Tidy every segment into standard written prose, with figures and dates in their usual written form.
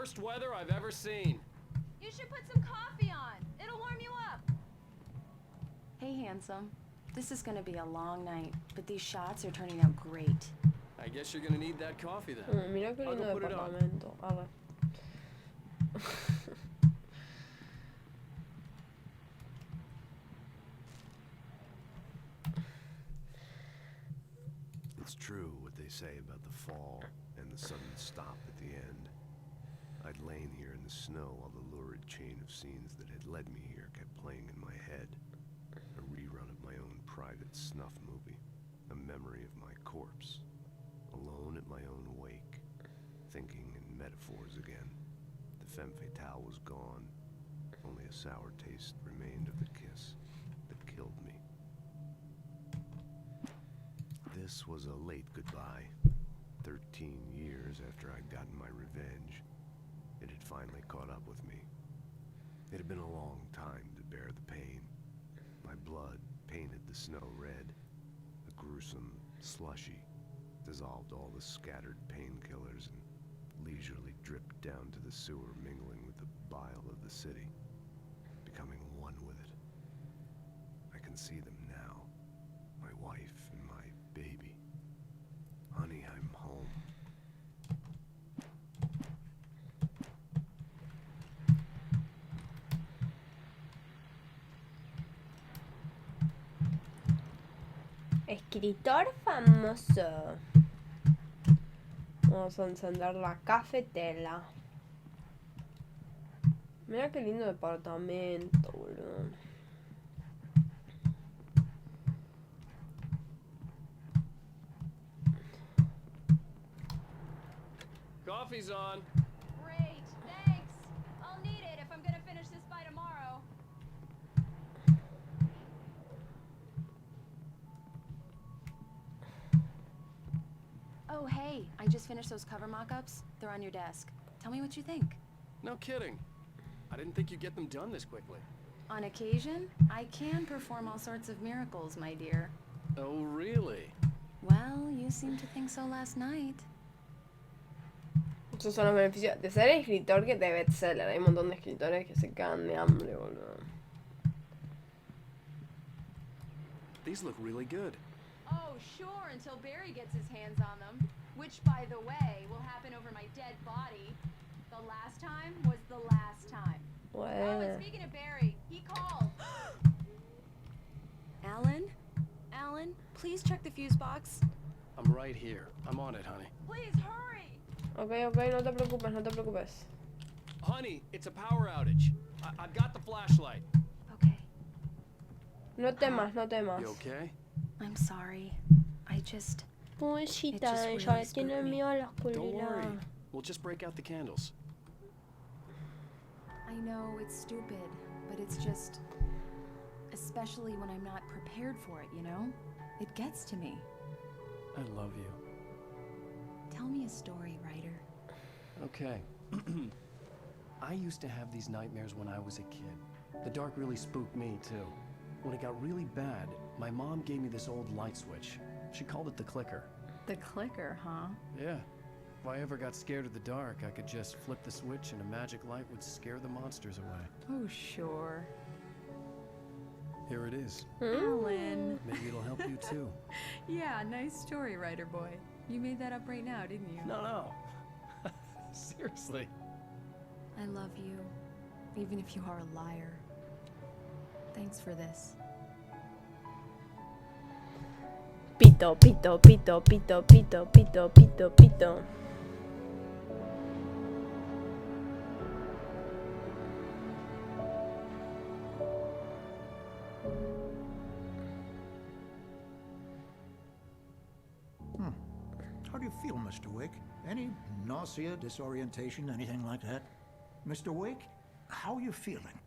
worst weather I've ever seen. You should put some coffee on. It'll warm you up. Hey, handsome. This is gonna be a long night, but these shots are turning out great. I guess you're gonna need that coffee then. Mira qué I'll lindo go put it on. departamento. A ver. It's true what they say about the fall and the sudden stop at the end. I'd lain here in the snow while the lurid chain of scenes that had led me here kept playing in my head. A rerun of my own private snuff movie. A memory of my corpse. Alone at my own wake. Thinking in metaphors again. The femme fatale was gone. Only a sour taste remained of the kiss that killed me. This was a late goodbye. 13 years after I'd gotten my revenge. It had finally caught up with me. It had been a long time to bear the pain. My blood painted the snow red. A gruesome slushy dissolved all the scattered painkillers and leisurely dripped down to the sewer, mingling with the bile of the city, becoming one with it. I can see them now. My wife and my baby. Honey, I'm home. Escritor famoso. Vamos a encender la cafetera. Mira qué lindo departamento, boludo. Coffee's on. Great, thanks. I'll need it if I'm gonna finish this by tomorrow. Oh, hey, I just finished those cover mock-ups. They're on your desk. Tell me what you think. No kidding. I didn't think you'd get them done this quickly. On occasion, I can perform all sorts of miracles, my dear. Oh, really? Well, you seemed to think so last night. Esos son los beneficios de ser escritor que de bestseller. Hay un montón de escritores que se cagan de hambre, boludo. These look really good. Oh, sure, until Barry gets his hands on them. Which, by the way, will happen over my dead body. The last time was the last time. Oh, and Bueno. speaking of Barry, he called. Alan? Alan, please check the fuse box. I'm right here. I'm on it, honey. Please hurry. Ok, no te preocupes, no te preocupes. Honey, it's a power outage. I've got the flashlight. Okay. No temas, no temas. You okay? I'm sorry. I just... Pobrecita, It just ella really spooked tiene me. miedo a la Don't worry. oscuridad. We'll just break out the candles. I know it's stupid, but it's just... Especially when I'm not prepared for it, you know? It gets to me. I love you. Tell me a story, writer. Okay. I used to have these nightmares when I was a kid. The dark really spooked me, too. When it got really bad, my mom gave me this old light switch. She called it the clicker. The clicker, huh? Yeah. If I ever got scared of the dark, I could just flip the switch and a magic light would scare the monsters away. Oh, sure. Here it is. Alan. Maybe it'll help you, too. Yeah, nice story, writer boy. You made that up right now, didn't you? No. Seriously. I love you, even if you are a liar. Thanks for this. Pito, pito, pito, pito, pito, pito, pito, pito. How do you feel, Mr. Wake? Any nausea, disorientation, anything like that? Mr. Wake, how are you feeling?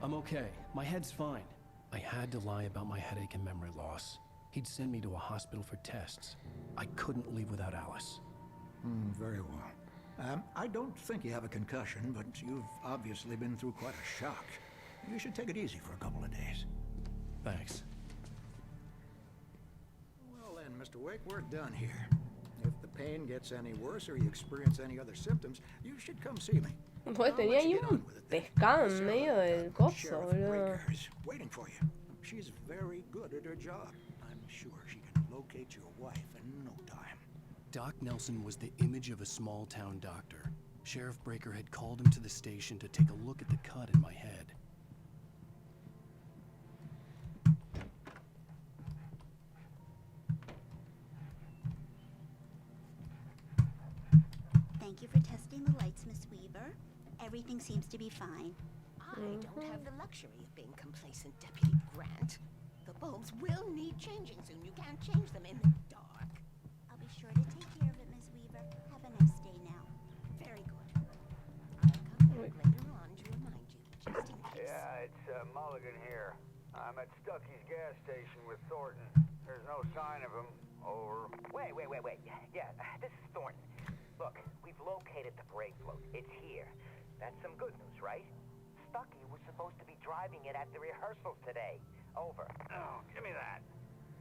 I'm okay. My head's fine. I had to lie about my headache and memory loss. He'd send me to a hospital for tests. I couldn't leave without Alice. Very well. I don't think you have a concussion, but you've obviously been through quite a shock. You should take it easy for a couple of days. Thanks. Well then, Mr. Wake, we're done here. pain gets any worse or you experience any other symptoms, you should come see me. Joder, tenía ahí un pescado en medio del coso, Sheriff boludo. Breaker is waiting for you. She's very good at her job. I'm sure she can locate your wife in no time. Doc Nelson was the image of a small-town doctor. Sheriff Breaker had called him to the station to take a look at the cut in my head. Thank you for testing the lights, Miss Weaver. Everything seems to be fine. I don't have the luxury of being complacent, Deputy Grant. The bulbs will need changing soon. You can't change them in the dark. I'll be sure to take care of it, Miss Weaver. Have a nice day now. Very good. I'll come back later on to remind you, just in case. Yeah, it's Mulligan here. I'm at Stucky's gas station with Thornton. There's no sign of him. Over. Wait. Yeah, this is Thornton. Look, we've located the brake float. It's here. That's some good news, right? Stucky was supposed to be driving it at the rehearsals today. Over. Oh, give me that.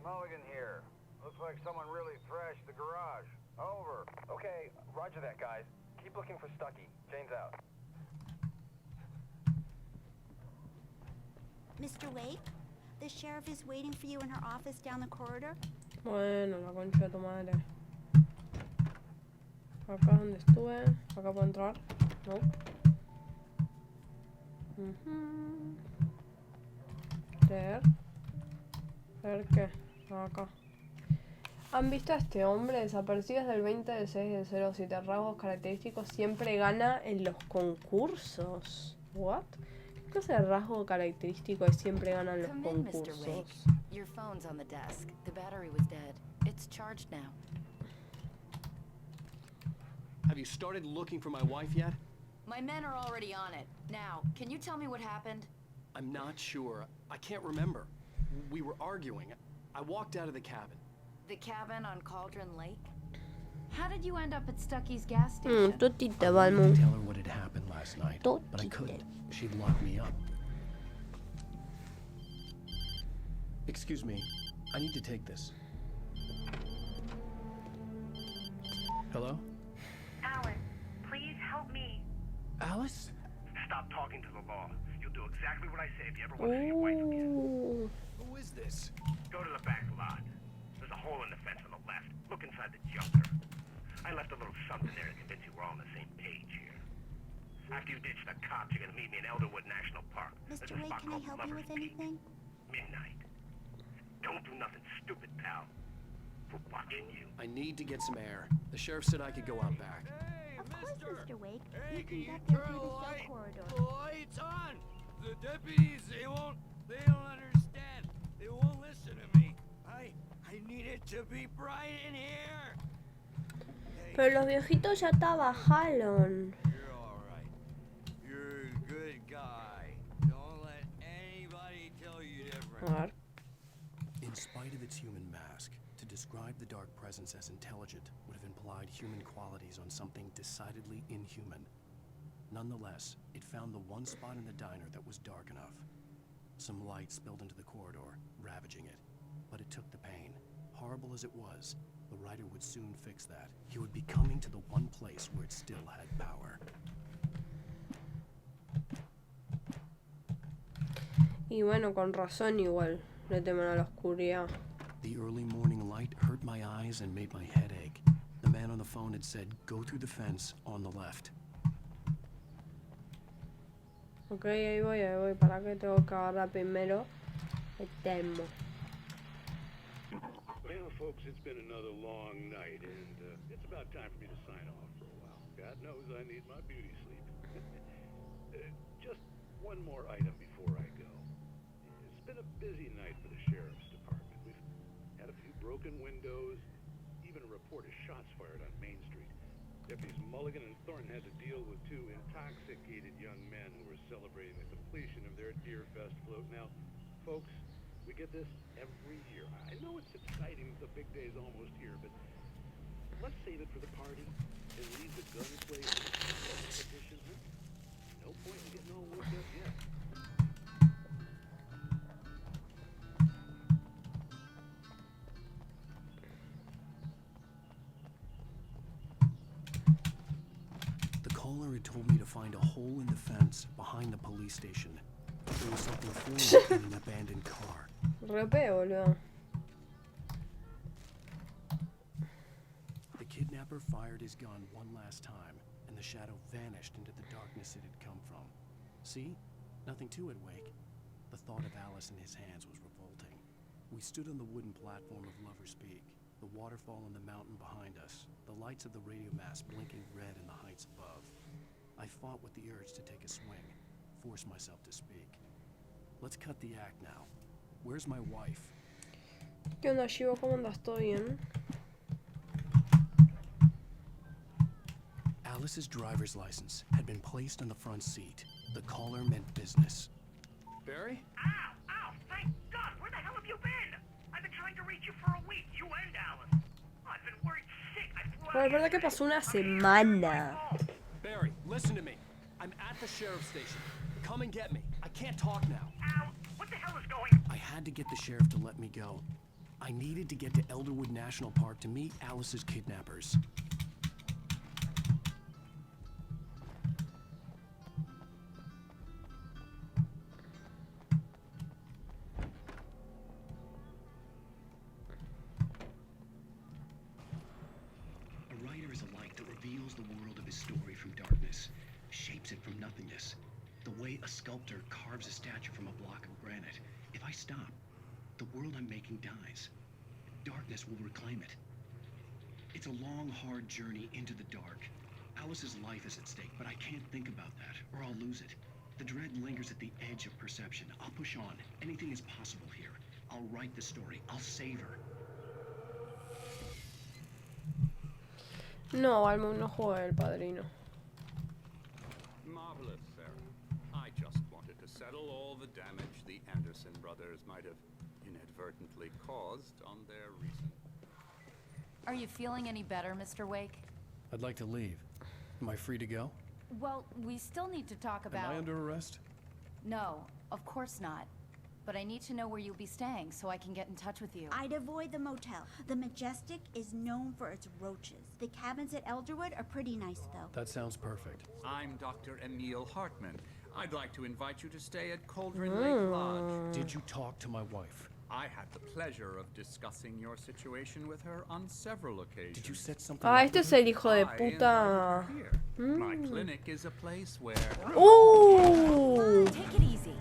Mulligan here. Looks like someone really thrashed the garage. Over. Okay, roger that, guys. Keep looking for Stucky. Jane's out. Mr. Wake, the sheriff is waiting for you in her office down the corridor. Bueno, la concha de tu madre. Acá donde estuve. Acá puedo entrar. No. Leer. Leer qué. Acá. ¿Han visto a este hombre? Desaparecido desde el 20 de 6 de 07. Rasgos característicos. Siempre gana en los concursos. What? ¿Qué clase de rasgo característico es siempre gana en los Come in, Mr. Wake. concursos? Your phone's on the desk. The battery was dead. It's charged now. Have you started looking for my wife yet? My men are already on it. Now, can you tell me what happened? I'm not sure. I can't remember. We were arguing. I walked out of the cabin. The cabin on Cauldron Lake? How did you end up at Stucky's gas station? Totita, I wanted Balmo. to tell her what had happened last night, but I couldn't. She'd locked me up. Excuse me. I need to take this. Hello? Alan, please help me. Alice? Stop talking to the law. You'll do exactly what I say if you ever want to see your wife again. Ooh. Who is this? Go to the back lot. There's a hole in the fence on the left. Look inside the junker. I left a little something there to convince you we're all on the same page here. After you ditch the cops, you're gonna meet me in Elderwood National Park. Mr. There's a Wake, spot can I called help you Lover's with Peak. anything? Midnight. Don't do nothing stupid, pal. We're watching you. I need to get some air. The sheriff said I could go out back. Of course, Mr. Wake. Hey, You can get turn there through the the cell light. corridor. The light's on. The deputies, they don't understand. They won't listen to me. I need it to be bright in here. Hey, Pero los viejitos ya trabajaron. you're all right. You're a good guy. Don't let anybody tell you A different. ver. In spite of its human mask, to describe the dark presence as intelligent would have implied human qualities on something decidedly inhuman. Nonetheless, it found the one spot in the diner that was dark enough. Some light spilled into the corridor, ravaging it. But it took the pain. Horrible as it was, the writer would soon fix that. He would be coming to the one place where it still had power. Y bueno, con razón igual. Le temen a la oscuridad. The early morning light hurt my eyes and made my head ache. The man on the phone had said, go through the fence on the left. Ok, ahí voy. ¿Para qué tengo que agarrar primero el termo? Well, folks, it's been another long night, and it's about time for me to sign off for a while. God knows I need my beauty sleep. Just one more item before I go. It's been a busy night for the sheriff's department. We've had a few broken windows, even a report of shots fired on Main Street. Deputies Mulligan and Thornton had to deal with two intoxicated young men who were celebrating the completion of their Deer Fest float. Now, folks, we get this every year. I know it's exciting, the big day's almost here, but let's save it for the party and leave the gunplay for the competition. No point in getting all worked up yet. driver had told me to find a hole in the fence behind the police station. There was something foreign in an abandoned car. Repé, boludo. The kidnapper fired his gun one last time, and the shadow vanished into the darkness it had come from. See? Nothing to it, Wake. The thought of Alice in his hands was revolting. We stood on the wooden platform of Lover's Peak, the waterfall on the mountain behind us, the lights of the radio mast blinking red in the heights above. I fought with the urge to take a swing, force myself to speak. Let's cut the act now. Where's my wife? ¿Qué onda, Shivo? ¿Cómo andas? ¿Todo bien? Alice's driver's license had been placed on the front seat. The caller meant business. Barry? Ow! Ow! Thank God! Where the hell have you been? I've been trying to reach you for a week, you and Alice. I've been worried sick. Bueno, es verdad que pasó una semana. Barry, listen to me. I'm at the sheriff's station. Come and get me. I can't talk now. Ow! What the hell is going on? I had to get the sheriff to let me go. I needed to get to Elderwood National Park to meet Alice's kidnappers. A writer is a light that reveals the world of his story from darkness, shapes it from nothingness. The way a sculptor carves a statue from a block of granite. If I stop, the world I'm making dies. Darkness will reclaim it. It's a long, hard journey into the dark. Alice's life is at stake, but I can't think about that, or I'll lose it. The dread lingers at the edge of perception. I'll push on. Anything is possible here. I'll write the story. I'll save her. No, Almo no juega el padrino. Marvelous, Sarah. I just wanted to settle all the damage the Anderson brothers might have inadvertently caused on their recent... Are you feeling any better, Mr. Wake? I'd like to leave. Am I free to go? Well, we still need to talk about... Am I under arrest? No, of course not. But I need to know where you'll be staying so I can get in touch with you. I'd avoid the motel. The Majestic is known for its roaches. The cabins at Elderwood are pretty nice, though. That sounds perfect. I'm Dr. Emil Hartman. I'd like to invite you to stay at Cauldron Lake Lodge. Did you talk to my wife? I had the pleasure of discussing your situation with her on several occasions. Did you set something Ah, up este with es her? el hijo de puta. My clinic is a place where... ¡Oh! Take it easy.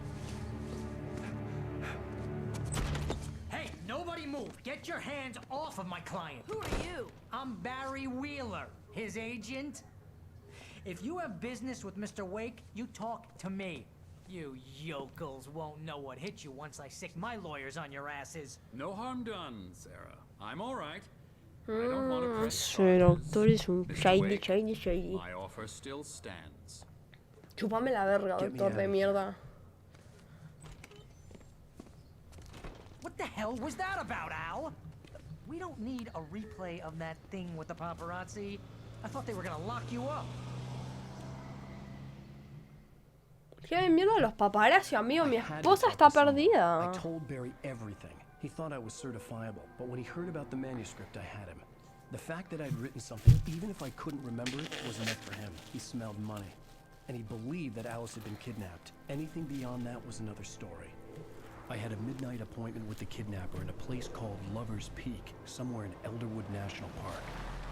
Hey, nobody move. Get your hands off of my client. Who are you? I'm Barry Wheeler, his agent. If you have business with Mr. Wake, you talk to me. You yokels won't know what hit you once I sick my lawyers on your asses. No harm done, Sarah. I'm all right. I don't want to press Ese doctor es un Mr. shady, Wake, shady, shady. my offer still stands. Chúpame la verga, Get me doctor de out of mierda. What the hell was that about, Al? We don't need a replay of that thing with the paparazzi. I thought they were gonna lock you up. ¿Qué mierda los paparazzi, amigo? Mi I had to esposa talk está to someone. perdida. I told Barry everything. He thought I was certifiable, but when he heard about the manuscript, I had him. The fact that I'd written something, even if I couldn't remember it, was enough for him. He smelled money. And he believed that Alice had been kidnapped. Anything beyond that was another story. I had a midnight appointment with the kidnapper in a place called Lover's Peak, somewhere in Elderwood National Park.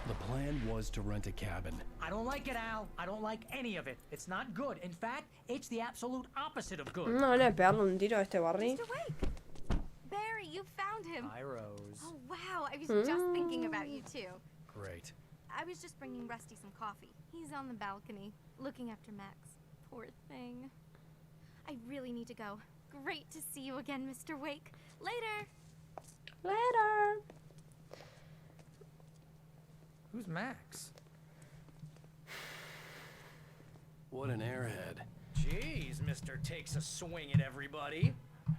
The plan was to rent a cabin. I don't like it, Al. I don't like any of it. It's not good. In fact, it's the absolute opposite of good. No van a pegarle un tiro a este Barry. Mr. Wake! Barry, you found him. Hi, Rose. Oh, wow. I was just thinking about you, too. Great. I was just bringing Rusty some coffee. He's on the balcony, looking after Max. Poor thing. I really need to go. Great to see you again, Mr. Wake. Later! Later. Who's Max? What an airhead. Jeez, Mr. Takes a swing at everybody.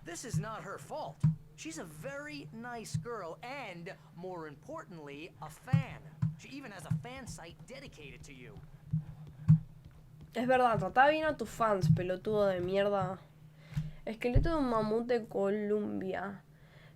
This is not her fault. She's a very nice girl and, more importantly, a fan. She even has a fan site dedicated to you. Es verdad, trata bien a tus fans, pelotudo de mierda. Esqueleto de un mamut de Colombia.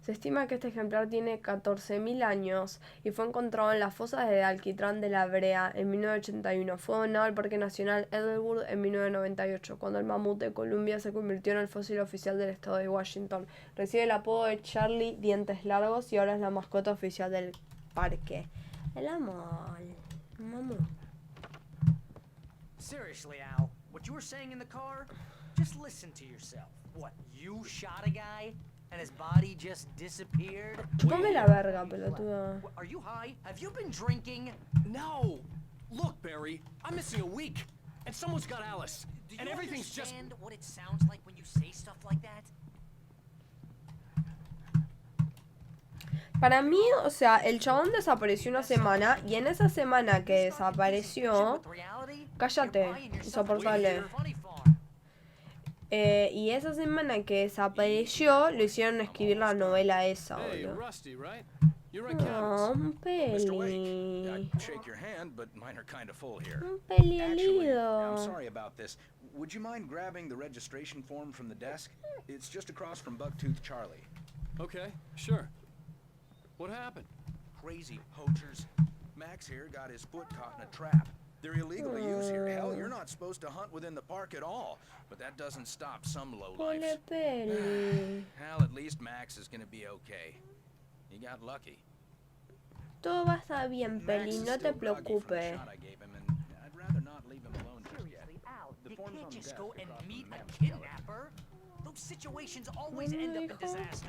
Se estima que este ejemplar tiene 14.000 años y fue encontrado en las fosas de Alquitrán de la Brea en 1981. Fue donado al Parque Nacional Edelwood en 1998, cuando el mamut de Columbia se convirtió en el fósil oficial del estado de Washington. Recibe el apodo de Charlie Dientes Largos y ahora es la mascota oficial del parque. El amor. Mamut. Seriously, Al, what you were saying in the car? Just listen to yourself. What, you shot a guy? And his body just disappeared? Chúpame la verga, pelotuda. Are you high? Have you been drinking? No! Look, Barry, I'm missing a week, and someone's got Alice, and everything's just... Do you understand what it sounds like when you say stuff like that? Para mí, o sea, el chabón desapareció una semana y en esa semana que desapareció... Cállate, insoportable. Y esa semana que desapareció, lo hicieron escribir la novela esa, boludo. No, un peli. Un pelielido. I'm sorry about this. Would you mind grabbing the registration form from the desk? It's just across from Bucktooth Charlie. Okay, sure. What happened? Crazy poachers. Max here got his foot caught in a trap. They're illegal to use here. Hell, you're not supposed to hunt within the park at all. But that doesn't stop some lowlifes. Hell, at least Max is gonna be okay. He got lucky. Todo va a estar bien, Peli, no te preocupes. I'd rather not leave him alone just yet. You can't just go and meet a kidnapper. Those situations always end up in disaster.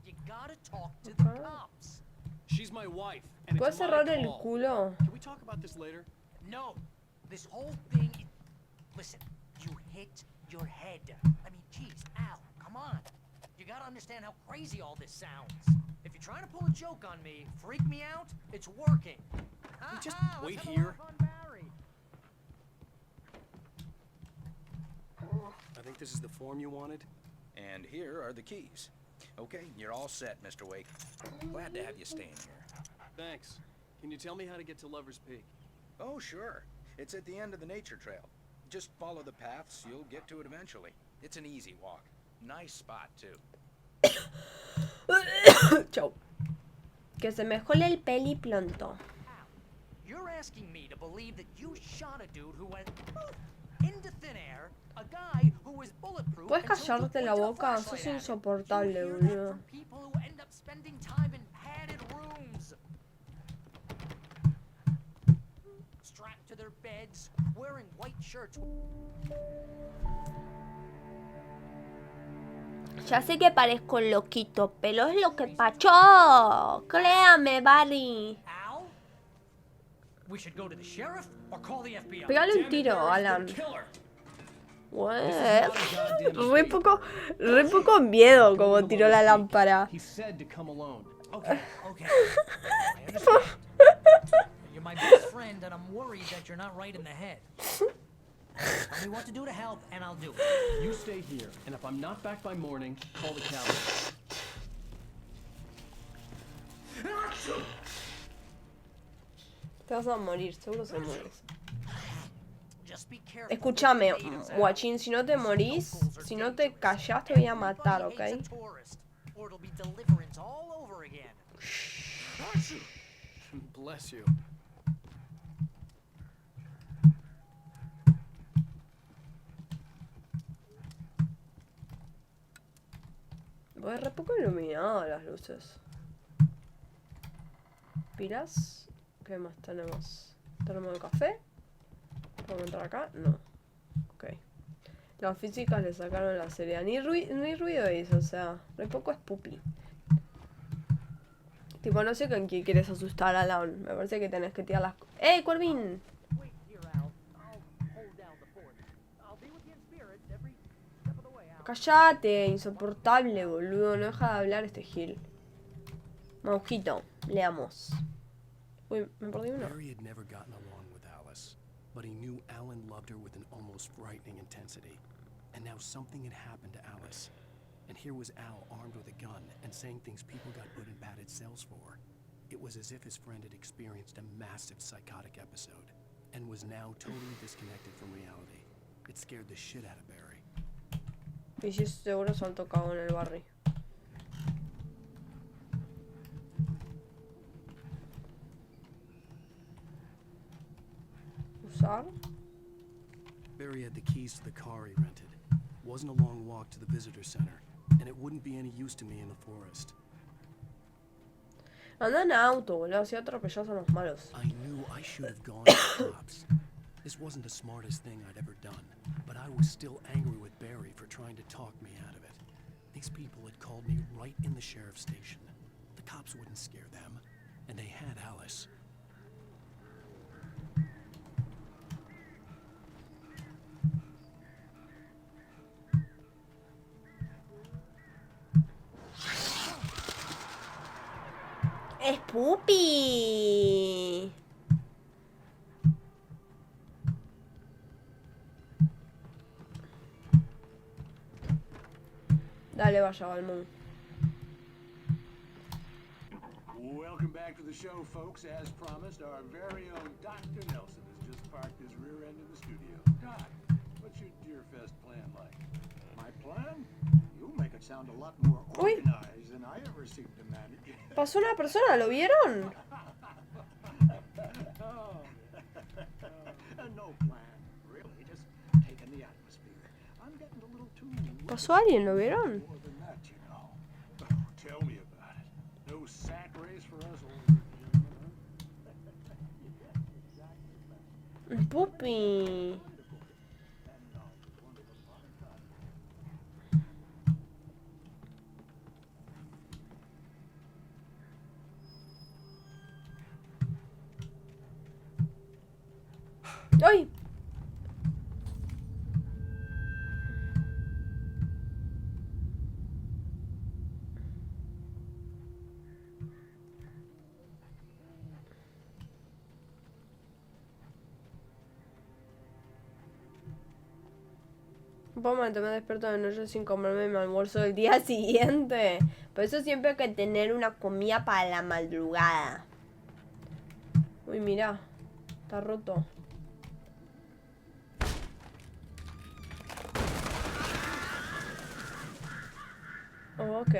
You gotta talk to the cops. She's my wife, and ¿Puedes it's my cerrar el call. culo? Can we talk about this later? No, this whole thing is... Listen, you hit your head. I mean, geez, Al, come on. You gotta understand how crazy all this sounds. If you're trying to pull a joke on me, freak me out, it's working. Can we just wait here? I think this is the form you wanted. And here are the keys. Okay, you're all set, Mr. Wake. Glad to have you staying here. Thanks. Can you tell me how to get to Lover's Peak? Oh, sure. It's at the end of the nature trail. Just follow the paths, you'll get to it eventually. It's an easy walk. Nice spot, too. Chau. Que se me jole el peli pronto. You're asking me to believe that you shot a dude who went into thin air, a guy who was bulletproof. ¿Puedes callarte la boca? Sos insoportable, boludo. People who end up spending time in padded rooms, strapped to their beds, wearing white shirts. Ya sé que parezco loquito, pero es lo que pasó. Créame, Barry. Al, we should go to the sheriff or call the FBI. Pégale un tiro, Alan. Re poco miedo como tiró la lámpara. He said to come alone. Okay. You're my best friend, and I'm worried that you're not right in the head. Tell me what to do to help, and I'll do it. You stay here, and if I'm not back by morning, call the cabin. Te vas a morir, seguro se mueres. Just be careful. Escúchame, guachín, si no te morís, si no te callás te voy a matar, ¿ok? Or it'll be deliverance all over again. Bless you. Pues re poco iluminado las luces. Pilas. ¿Qué más tenemos? ¿Termo de café? ¿Podemos entrar acá? No. Ok. Las físicas le sacaron la seriedad. Ni ruido hizo, o sea, re poco es pupi. Tipo, no sé con quién quieres asustar a Alan. Me parece que tenés que tirar las... ¡Ey, Corbin! Cállate, insoportable, boludo. No deja de hablar este Gil. Maujito, leamos. Uy, me perdí uno. Barry had never gotten along with Alice, but he knew Alan loved her with an almost frightening intensity. And now something had happened to Alice. And here was Al armed with a gun and saying things people got put in padded cells for. It was as if his friend had experienced a massive psychotic episode and was now totally disconnected from reality. It scared the shit out of Barry. Y si seguro se han tocado en el barrio. pasar. Barry had the keys to the car he rented. Wasn't a long walk to the visitor center, and it wouldn't be any use to me in the forest. Anda en auto, boludo. Si atropellas a los malos. I knew I should have gone to the cops. This wasn't the smartest thing I'd ever done, but I was still angry with Barry for trying to talk me out of it. These people had called me right in the sheriff's station. The cops wouldn't scare them, and they had Alice. ¡Es Pupi! Dale, vaya, Balmón. Welcome back to the show, folks. As promised, our very own Dr. Nelson has just parked his rear end in the studio. Doc, what's your Deerfest plan like? My plan? You make it sound a lot more organized than I ever seem to manage. Pasó una persona, ¿lo vieron? No plan, really. Just taking the atmosphere. I'm getting a little too. ¿Pasó alguien? ¿Lo vieron? More than that, you know. Oh, tell me about it. No sack race for us older gentlemen, huh? Pupi. ¡Ay! Un momento, me despierto de noche sin comerme mi almuerzo del día siguiente. Por eso siempre hay que tener una comida para la madrugada. Uy, mira. Está roto. Ok.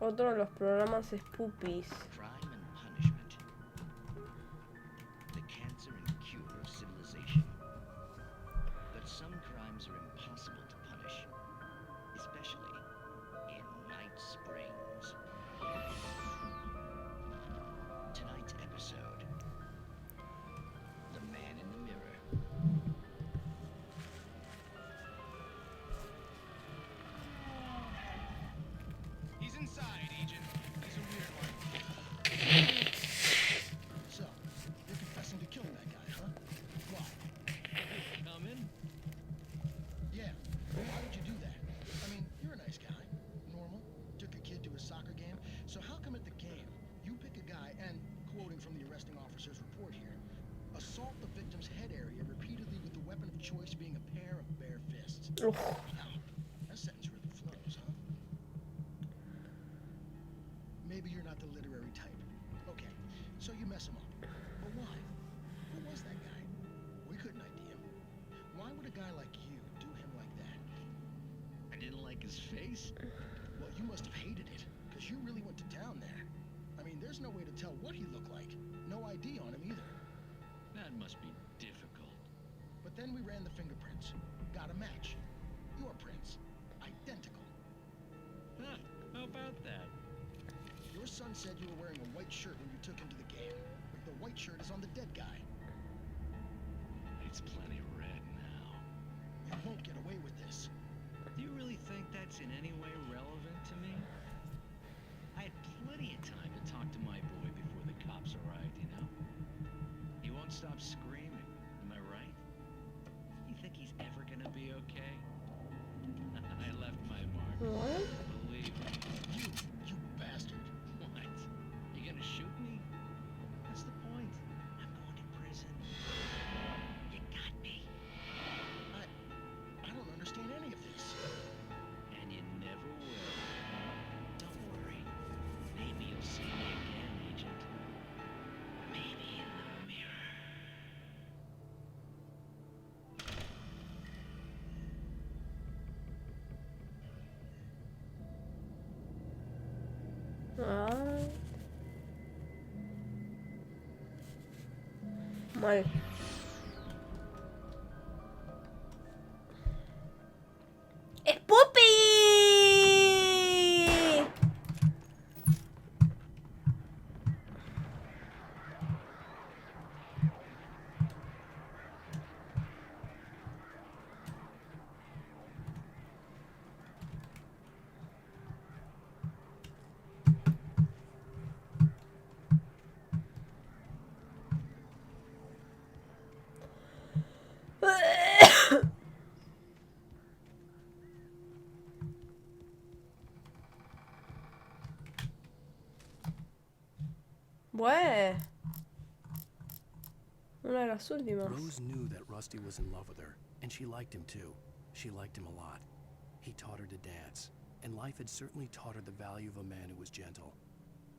Otro de los programas es Pupis. Crime and punishment. The cancer and cure of civilization. But some crimes are impossible to punish, especially in Night Springs. Tonight's episode, The Man in the Mirror. He's inside, Agent. He's a weird one. So, you're confessing to killing that guy, huh? Why? Come in. Yeah. Why would you do that? I mean, you're a nice guy. Normal. Took a kid to a soccer game. So how come at the game, you pick a guy and, quoting from the arresting officer's report here, assault the victim's head area repeatedly with the weapon of choice being a pair of bare fists? Wow. That sentence really flows, huh? Maybe you're not the literary type. Okay, so you mess him up. But why? Who was that guy? We couldn't ID him. Why would a guy like you do him like that? I didn't like his face. Well, you must have hated it, because you really went to town there. I mean, there's no way to tell what he looked like. No ID on him either. That must be difficult. But then we ran the fingerprints. Got a match. Your prints. Identical. Huh, how about that? Your son said you were wearing a white shirt when you took him to the game. The white shirt is on the dead guy. It's plenty red now. You won't get away with this. Do you really think that's in any way relevant to me? I had plenty of time to talk to my boy before the cops arrived, you know? He won't stop screaming, am I right? You think he's ever gonna be okay? I left my mark. What? Believe me. You bastard. What? You gonna shoot me? What's the point? I'm going to prison. You got me. I don't understand any of this. And you never will. Don't worry. Maybe you'll see me again, Agent. Maybe in the mirror. Mal. ¡Es Puppy! Bueno. Una de las últimas. Rose knew that Rusty was in love with her, and she liked him too. She liked him a lot. He taught her to dance, and life had certainly taught her the value of a man who was gentle.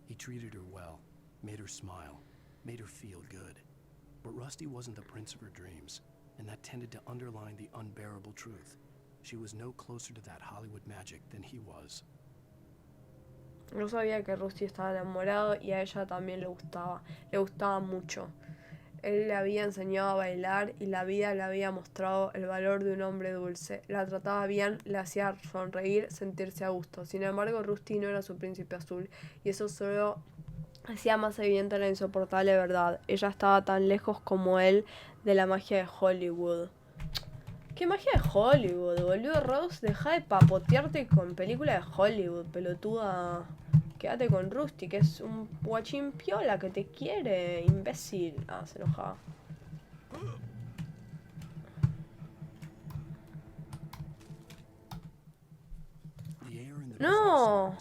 He treated her well, made her smile, made her feel good. But Rusty wasn't the prince of her dreams, and that tended to underline the unbearable truth. She was no closer to that Hollywood magic than he was. No sabía que Rusty estaba enamorado y a ella también le gustaba mucho. Él le había enseñado a bailar y la vida le había mostrado el valor de un hombre dulce. La trataba bien, le hacía sonreír, sentirse a gusto. Sin embargo, Rusty no era su príncipe azul y eso solo hacía más evidente la insoportable verdad. Ella estaba tan lejos como él de la magia de Hollywood. ¿Qué magia de Hollywood, boludo? Rose, deja de papotearte con películas de Hollywood, pelotuda. Quédate con Rusty, que es un guachín piola que te quiere, imbécil. Ah, se enojaba. No.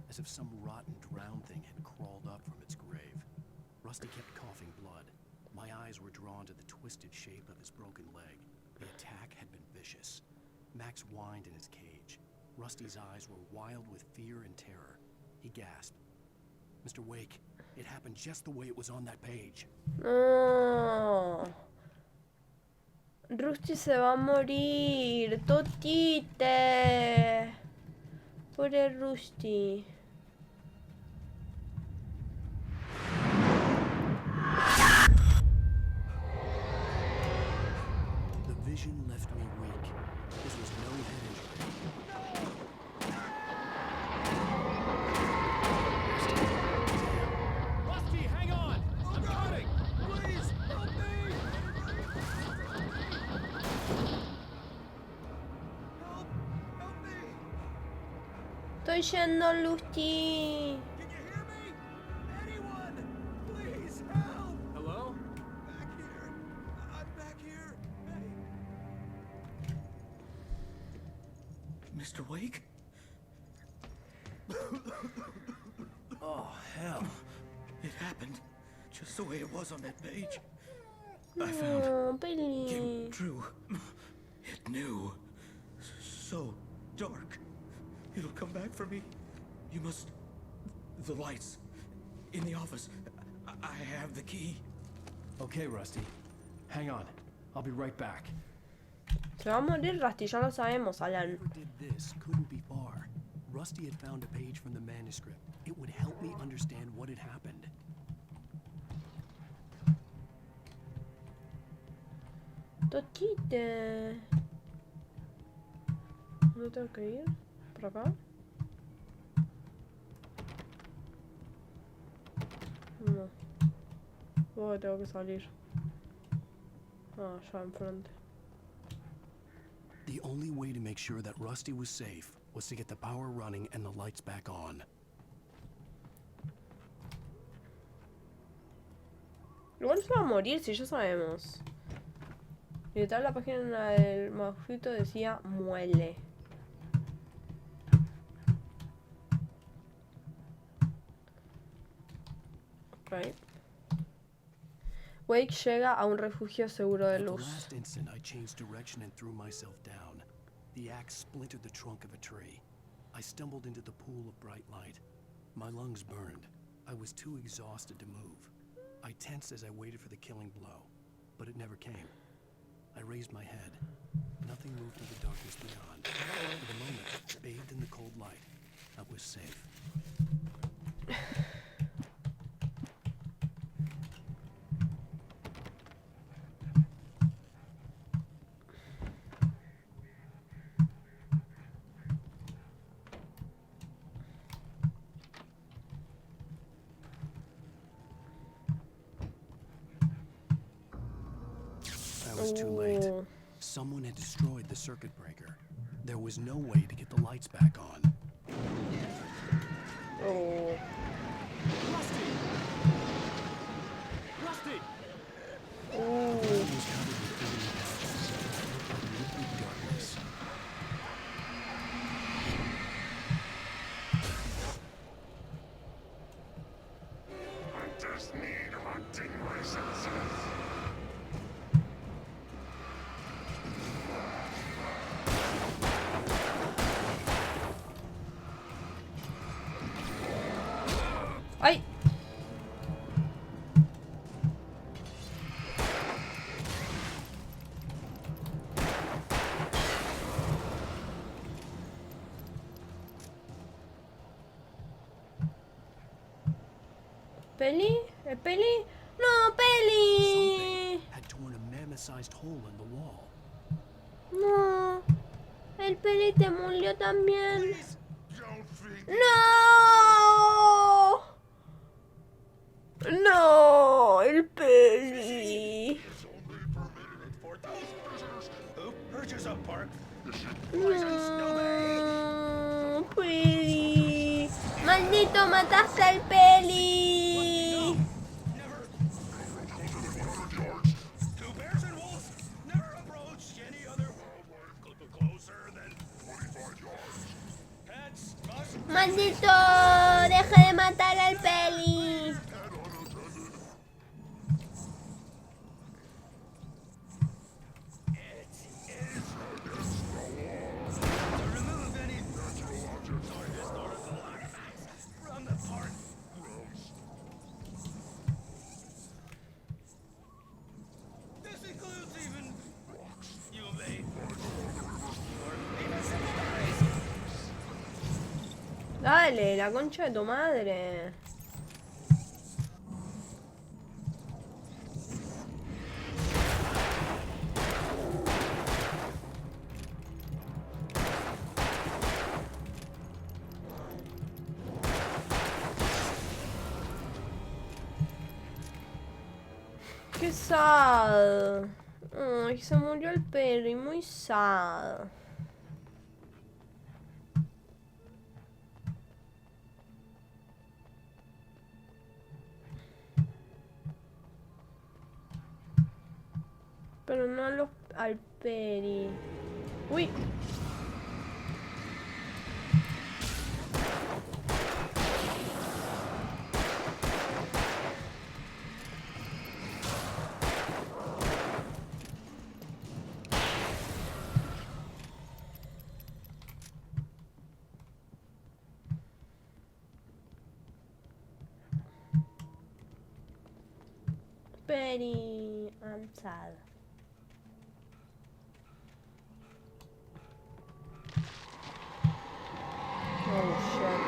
As if some rotten drowned thing had crawled up from its grave. Rusty kept coughing blood. My eyes were drawn to the twisted shape of his broken leg. The attack had been vicious. Max whined in his cage. Rusty's eyes were wild with fear and terror. He gasped. Mr. Wake, it happened just the way it was on that page. No. Rusty se va a morir. Totite. Pobre Rusty. The vision left me weak. This was no head injury. Rusty, hang on! I'm coming! Please, help me! Help me! Estoy yendo, Rusty. Can you hear me? Anyone! Please, help! Hello? Back here. I'm back here. Hey. Mr. Wake? Oh, hell. It happened just the way it was on that page. I found Kim True. It knew. So dark. It'll come back for me. You must... The lights. In the office. I have the key. Okay, Rusty. Hang on. I'll be right back. Se va a morir Rusty, ya lo sabemos, Alan. Whoever did this couldn't be far. Rusty had found a page from the manuscript. It would help me understand what had happened. Totite. ¿Dónde tengo que ir? ¿Por acá? No. Oh, tengo que salir. Ah, ya enfrente. The only way to make sure that Rusty was safe was to get the power running and the lights back on. Igual se va a morir si ya sabemos. Y detrás la página del manuscrito decía muele. Okay. Wake llega a un refugio seguro de At the luz. last instant, I changed direction and threw myself down. The axe splintered the trunk of a tree. I stumbled into the pool of bright light. My lungs burned. I was too exhausted to move. I tensed as I waited for the killing blow, but it never came. I raised my head. Nothing moved in the darkness beyond. For the moment, bathed in the cold light, I was safe. was too late. Someone had destroyed the circuit breaker. There was no way to get the lights back on. Oh. Rusty! Rusty! Oh. The ground was covered with burning patches. It looked like liquid darkness. I just need hunting licenses. ¡Ay! ¿Peli? ¿El Peli? ¡No, Peli! Had torn a mammoth-sized hole in the wall. No. El Peli te murió también. ¡No! ¡No! El Peli. No, Peli. ¡Maldito, mataste al Peli! ¡Maldito! ¡Deje de matar al Peli! Dale, la concha de tu madre. Qué sad. Ay, se murió el Peli, muy sad. Pero no al Peri. Uy. Peri, I'm sad. Oh shit.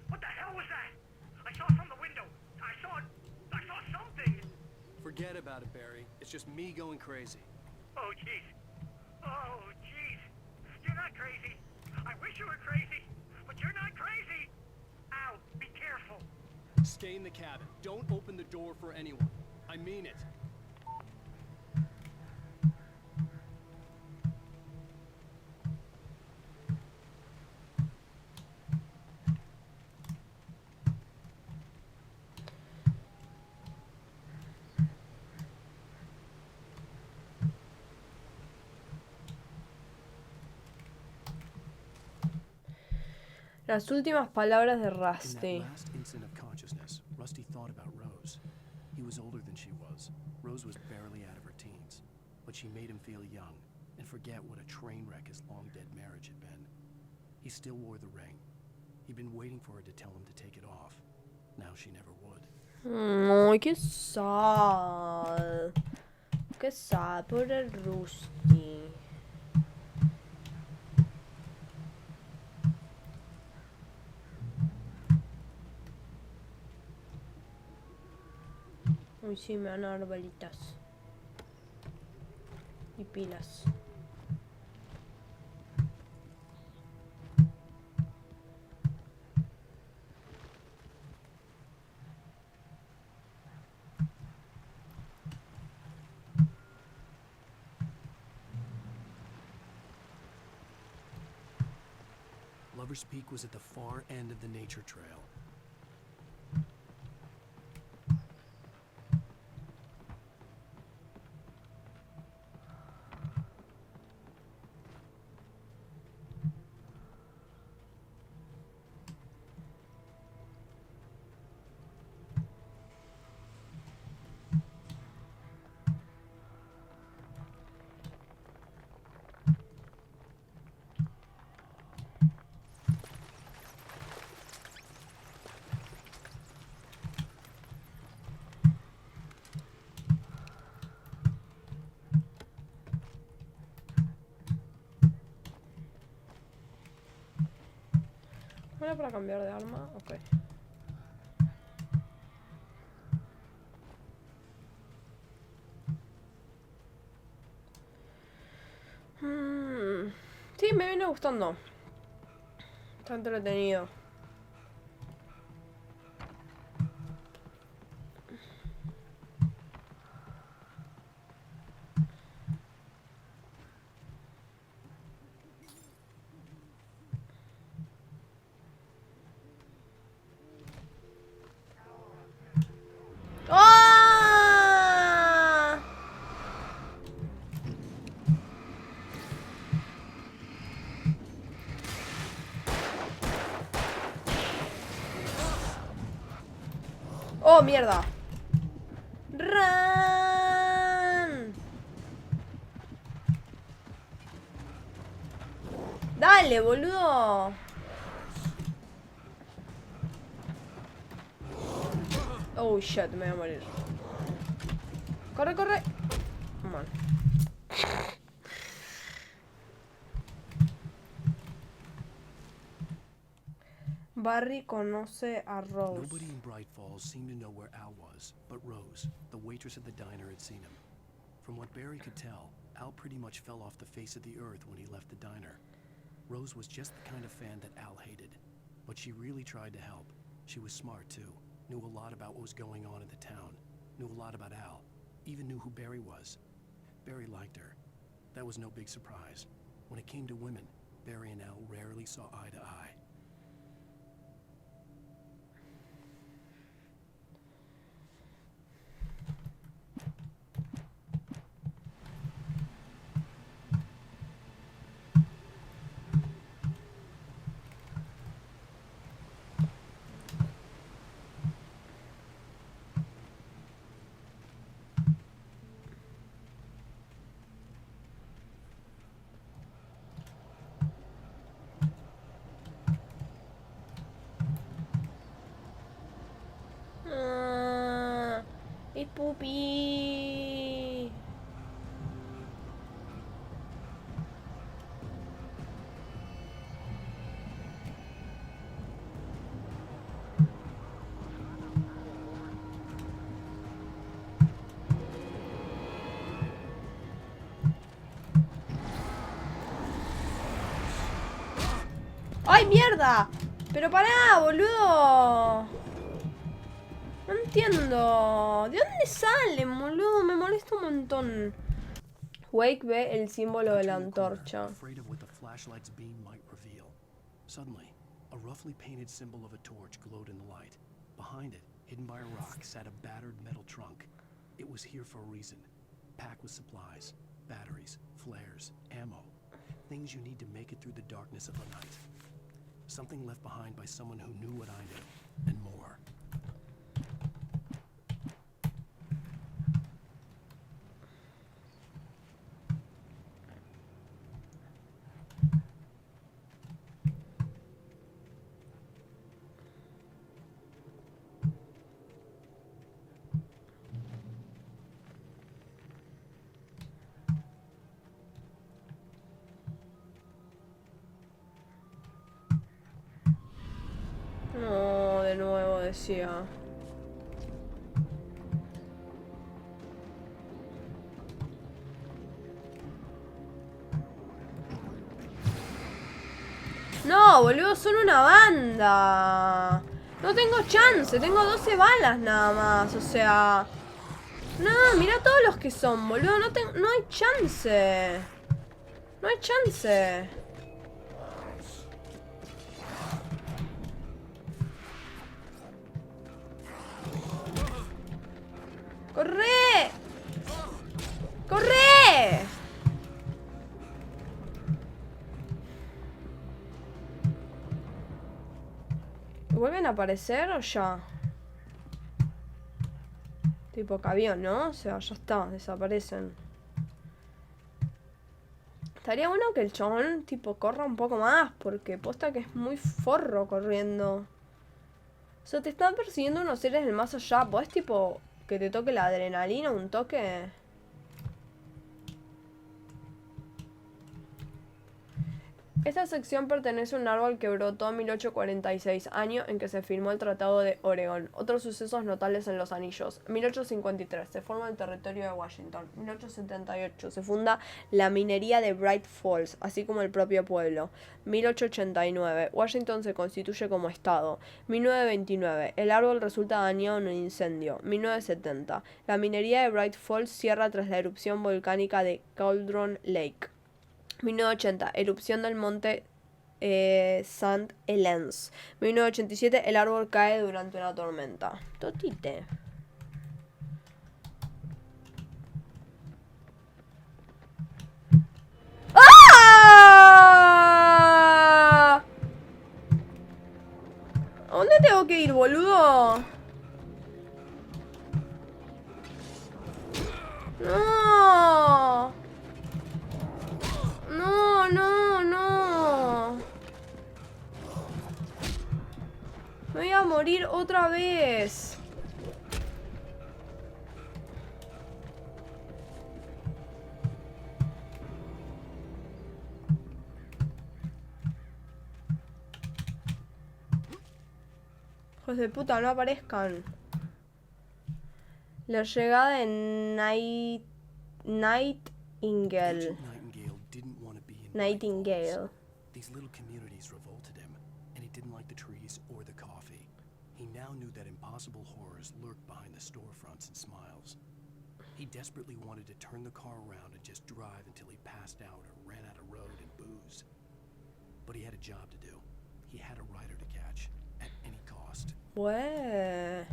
What the hell was that? I saw from the window. I saw something. Forget about it, Barry. It's just me going crazy. Oh, jeez. Oh, jeez. You're not crazy. I wish you were crazy, but you're not crazy. Ow, be careful. Stay in the cabin. Don't open the door for anyone. I mean it. Las últimas palabras de In Rusty. that last instant of consciousness, Rusty thought about Rose. He was older than she was. Rose was barely out of her teens. But she made him feel young and forget what a train wreck his long-dead marriage had been. He still wore the ring. He'd been waiting for her to tell him to take it off. Now she never would. Ay, qué sad. Qué sad por el Rusty. Uy, sí, me van a dar balitas. Y pilas. Lover's Peak was at the far end of the nature trail. ¿Una para cambiar de arma? Ok. Sí, me viene gustando. Está entretenido. ¡Ah! ¡Oh, mierda! ¡Run! ¡Dale, boludo! Oh, shit, me voy a morir. ¡Corre, corre! Mal. Barry conoce a Rose. Nobody in Bright Falls seemed to know where Al was, but Rose, the waitress at the diner, had seen him. From what Barry could tell, Al pretty much fell off the face of the earth when he left the diner. Rose was just the kind of fan that Al hated, but she really tried to help. She was smart too, knew a lot about what was going on in the town, knew a lot about Al, even knew who Barry was. Barry liked her. That was no big surprise. When it came to women, Barry and Al rarely saw eye to eye. It's Poopy. ¡Ay, mierda! Pero pará, boludo. No entiendo. ¿De dónde salen, boludo? Me molesta un montón. Wake ve el símbolo de la antorcha. Afraid of what the flashlight's beam might reveal. Suddenly, a roughly painted symbol of a torch glowed in the light. Behind it, hidden by a rock, sat a battered metal trunk. It was here for a reason. Packed with supplies, batteries, flares, ammo. Things you need to make it through the darkness of the night. Something left behind by someone who knew what I knew, and more. No, de nuevo decía. No, boludo, son una banda. No tengo chance, tengo 12 balas nada más, o sea... No, mira todos los que son, boludo, no hay chance. No hay chance. ¡Corre! ¡Corre! ¿Vuelven a aparecer o ya? Tipo cabión, ¿no? O sea, ya está, desaparecen. Estaría bueno que el chabón, tipo, corra un poco más, porque posta que es muy forro corriendo. O sea, te están persiguiendo unos seres del más allá. ¿Podés, tipo, que te toque la adrenalina un toque? Esta sección pertenece a un árbol que brotó en 1846, año en que se firmó el Tratado de Oregón. Otros sucesos notables en los anillos. 1853, se forma el territorio de Washington. 1878, se funda la minería de Bright Falls, así como el propio pueblo. 1889, Washington se constituye como estado. 1929, el árbol resulta dañado en un incendio. 1970, la minería de Bright Falls cierra tras la erupción volcánica de Cauldron Lake. 1980, erupción del monte St. Helens. 1987, el árbol cae durante una tormenta. Totite. ¡Ah! ¿A dónde tengo que ir, boludo? No. No, no, no. Me voy a morir otra vez. Hijos de puta, no aparezcan. La llegada de Nightingale. Nightingale. These little communities revolted him, and he didn't like the trees or the coffee. He now knew that impossible horrors lurked behind the storefronts and smiles. He desperately wanted to turn the car around and just drive until he passed out or ran out of road and booze. But he had a job to do. He had a rider to catch, at any cost. What?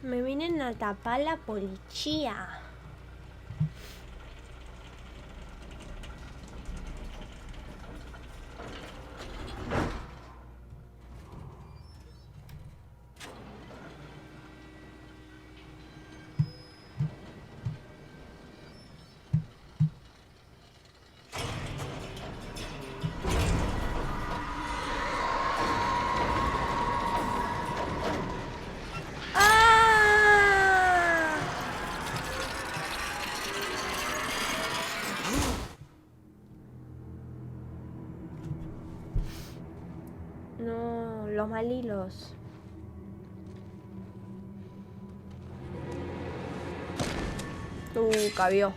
Me vienen a tapar la policía. No, los malilos. Cabió.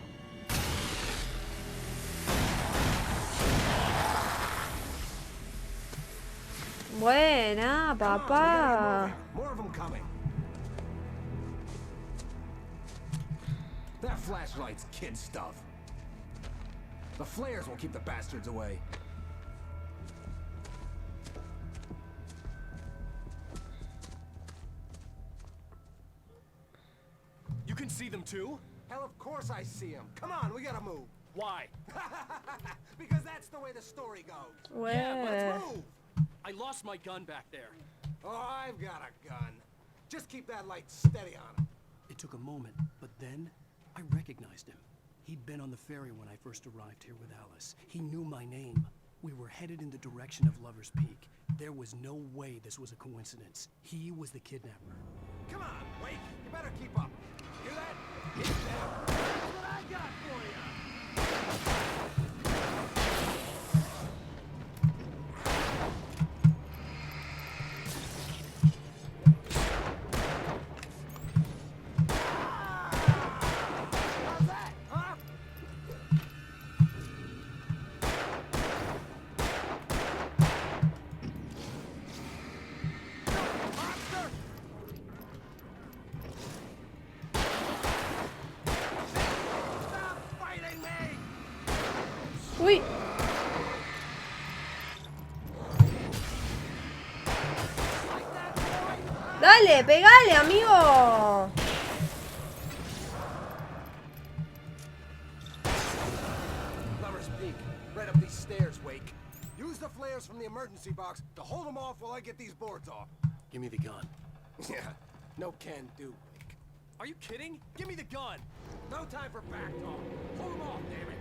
Buena, papá. More of them coming. That flashlight's kid stuff. The flares will keep the bastards away. You can see them too? Hell, of course I see them. Come on, we gotta move. Why? Because that's the way the story goes. Yeah, but let's move. I lost my gun back there. Oh, I've got a gun. Just keep that light steady on him. It took a moment, but then I recognized him. He'd been on the ferry when I first arrived here with Alice. He knew my name. We were headed in the direction of Lover's Peak. There was no way this was a coincidence. He was the kidnapper. Come on, Wake. You better keep up. Hear that? Hit them. That's what I got for you. How's that, huh? Monster! Stop fighting me! Uy. Dale, pegale, amigo. Lover's Peak. Right up these stairs, Wake. Use the flares from the emergency box to hold them off while I get these boards off. Give me the gun. Yeah, no can do, Wake. Are you kidding? Give me the gun. No time for back talk. Hold them off, damn it.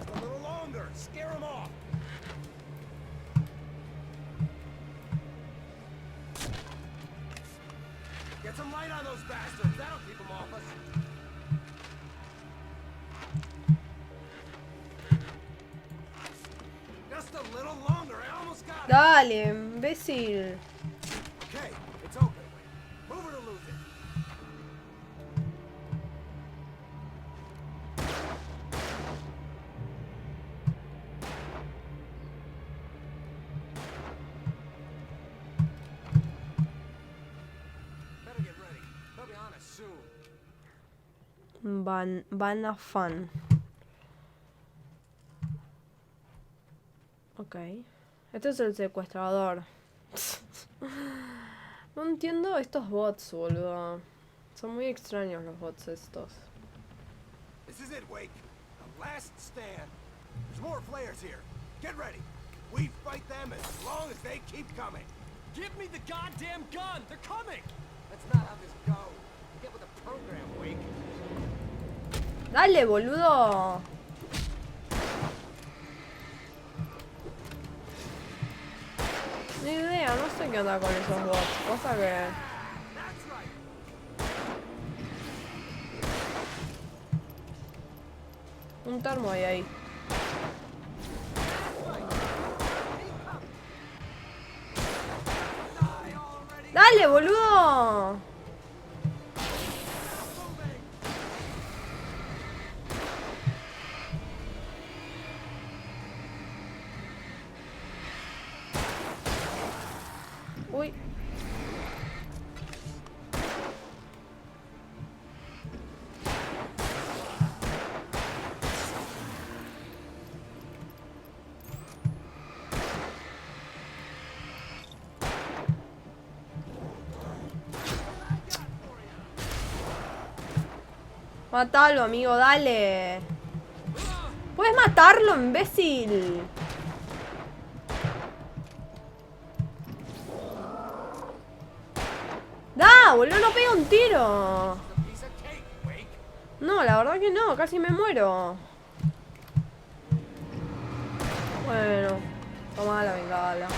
A little longer. Scare them off. Get some light on those bastards. That'll keep them off us. Just a little longer. I almost got it. Dale, imbécil. Okay, it's open. Move it or lose it. Better get ready. They'll be on us soon. Van a fan. Ok. Este es el secuestrador. No entiendo estos bots, boludo. Son muy extraños los bots estos. This is it, Wake. The last stand. There's more flares here. Get ready. We fight them as long as they keep coming. Give me the goddamn gun! They're coming! That's not how this goes. Get with the program, Wake. Dale, boludo. Ni idea, no sé qué onda con esos bots. Cosa que... That's right. Un termo hay ahí. ¡Dale, boludo! Uy. Mátalo, amigo, dale. Puedes matarlo, imbécil. ¡Da! Boludo, no pega un tiro. No, la verdad que no, casi me muero. Bueno, toma la bengala.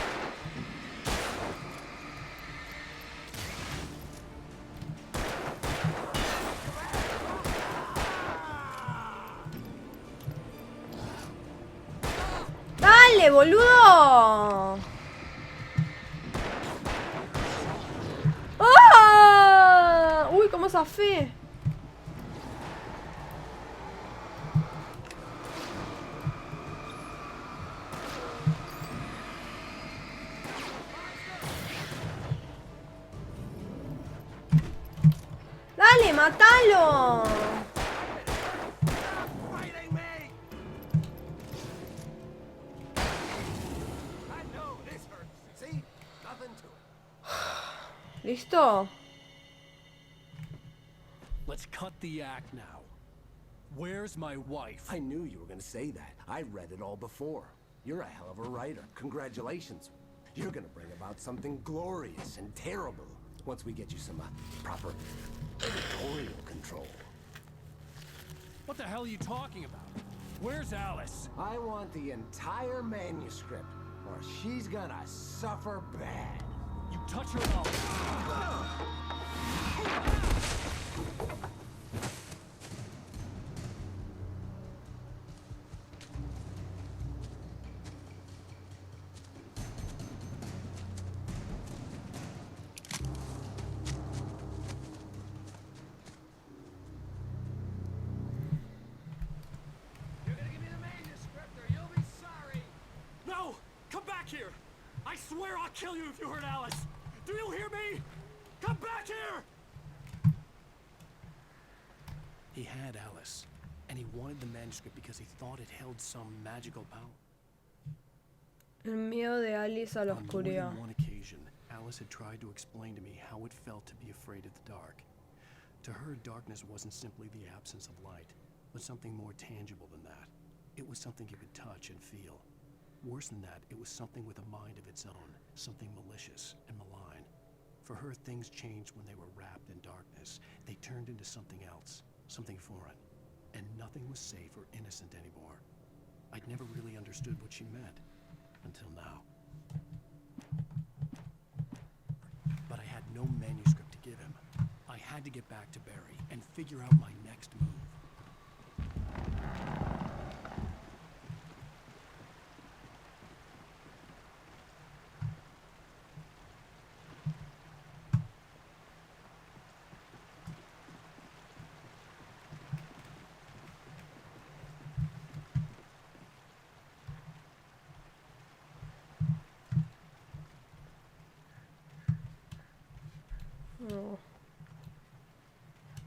¡Dale, boludo! ¡Ah! ¡Uy, cómo zafé! ¡Dale, mátalo! ¿Listo? Let's cut the act now. Where's my wife? I knew you were gonna say that. I read it all before. You're a hell of a writer. Congratulations. You're gonna bring about something glorious and terrible once we get you some proper Editorial control. What the hell are you talking about? Where's Alice? I want the entire manuscript, or she's gonna suffer bad. You touch her at all. Here! I swear I'll kill you if you hurt Alice! Do you hear me? Come back here! He had Alice, and he wanted the manuscript because he thought it held some magical power. El miedo de Alice a la On more oscuridad. than one occasion, Alice had tried to explain to me how it felt to be afraid of the dark. To her, darkness wasn't simply the absence of light, but something more tangible than that. It was something you could touch and feel. Worse than that, it was something with a mind of its own, something malicious and malign. For her, things changed when they were wrapped in darkness. They turned into something else, something foreign, and nothing was safe or innocent anymore. I'd never really understood what she meant, until now. But I had no manuscript to give him. I had to get back to Barry and figure out my next move. No.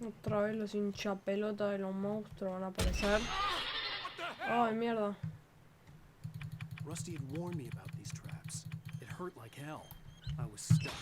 Otra vez los hinchapelotas de los monstruos van a aparecer. Ay, mierda. Rusty had warned me about these traps. It hurt like hell. I was stuck.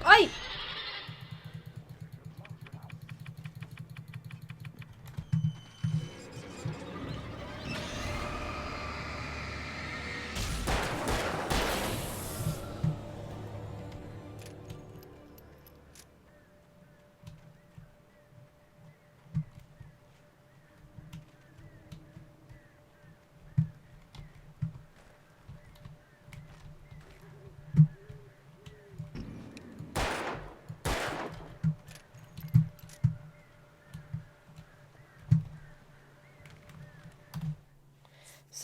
¡Ay!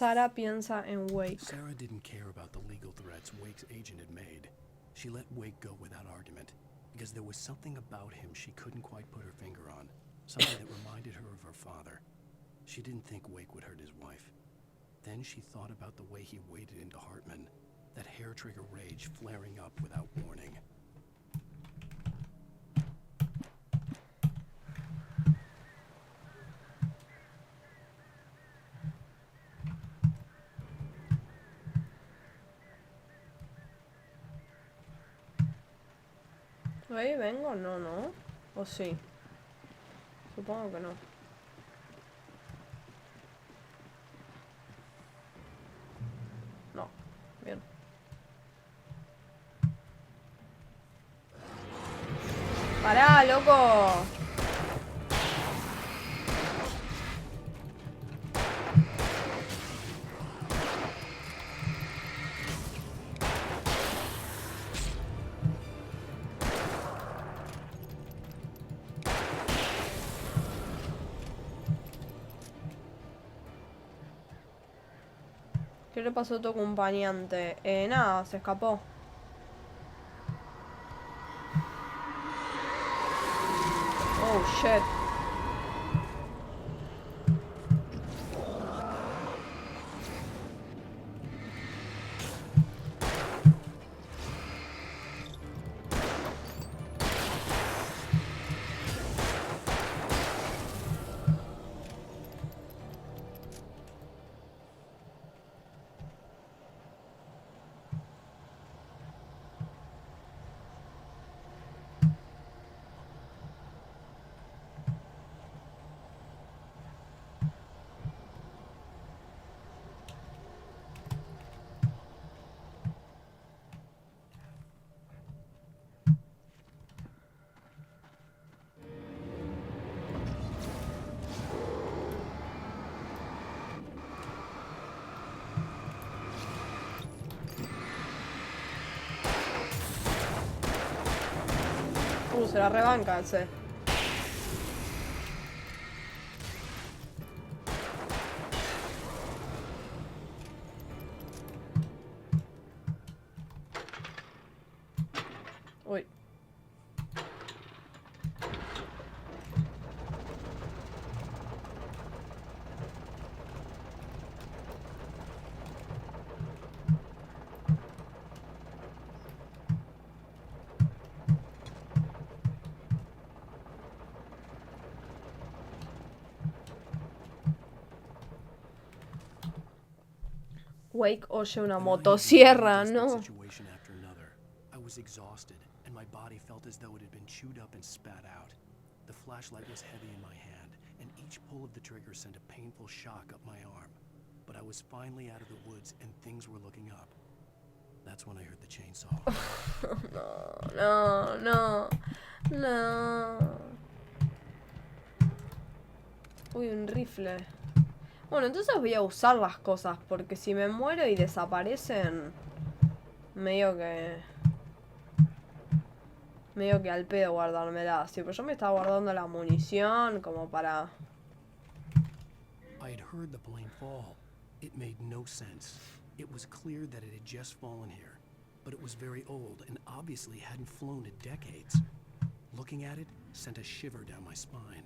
Sarah piensa en Wake. Sarah didn't care about the legal threats Wake's agent had made. She let Wake go without argument, because there was something about him she couldn't quite put her finger on. Something that reminded her of her father. She didn't think Wake would hurt his wife. Then she thought about the way he waded into Hartman, that hair-trigger rage flaring up without warning. ¿Ahí vengo? No, no. ¿O sí? Supongo que no. No. Bien. ¡Pará, loco! ¿Qué le pasó a tu acompañante? Nada, se escapó. Oh, shit. se la rebanca ese. Uy. Wake oye una motosierra, ¿no? Situation after another. I was exhausted, and my body felt as though it had been chewed up and spat out. The flashlight was heavy in my hand, and each pull of the trigger sent a painful shock up my arm. But I was finally out of the woods, and things were looking up. That's when I heard the chainsaw. No. Uy, un rifle. Bueno, entonces voy a usar las cosas, porque si me muero y desaparecen, medio que al pedo guardármelas. Sí, pero yo me estaba guardando la munición como para... I had heard the plane fall. It made no sense. It was clear that it had just fallen here, but it was very old and obviously hadn't flown in decades. Looking at it sent a shiver down my spine.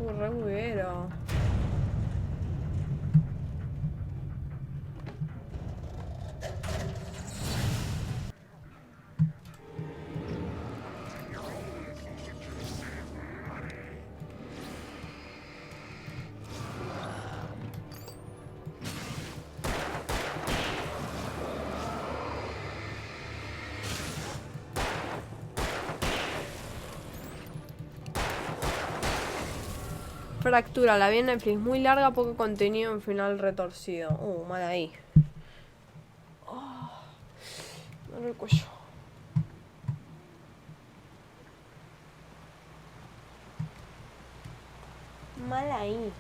Re buguero. Fractura, la vi en Netflix, muy larga, poco contenido, en final retorcido. Mal ahí. Me duele el cuello. Mal ahí.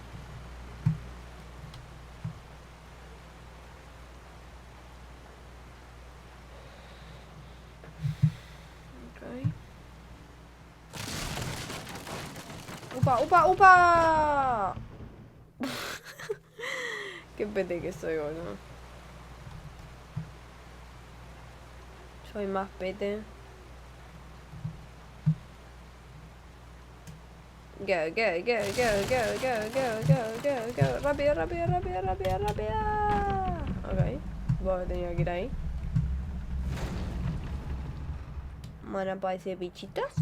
¡Upa! Qué pete que soy, boludo. Soy más pete. Go. Rápido. Ok. Vos tenía que ir ahí. Van a aparecer bichitos.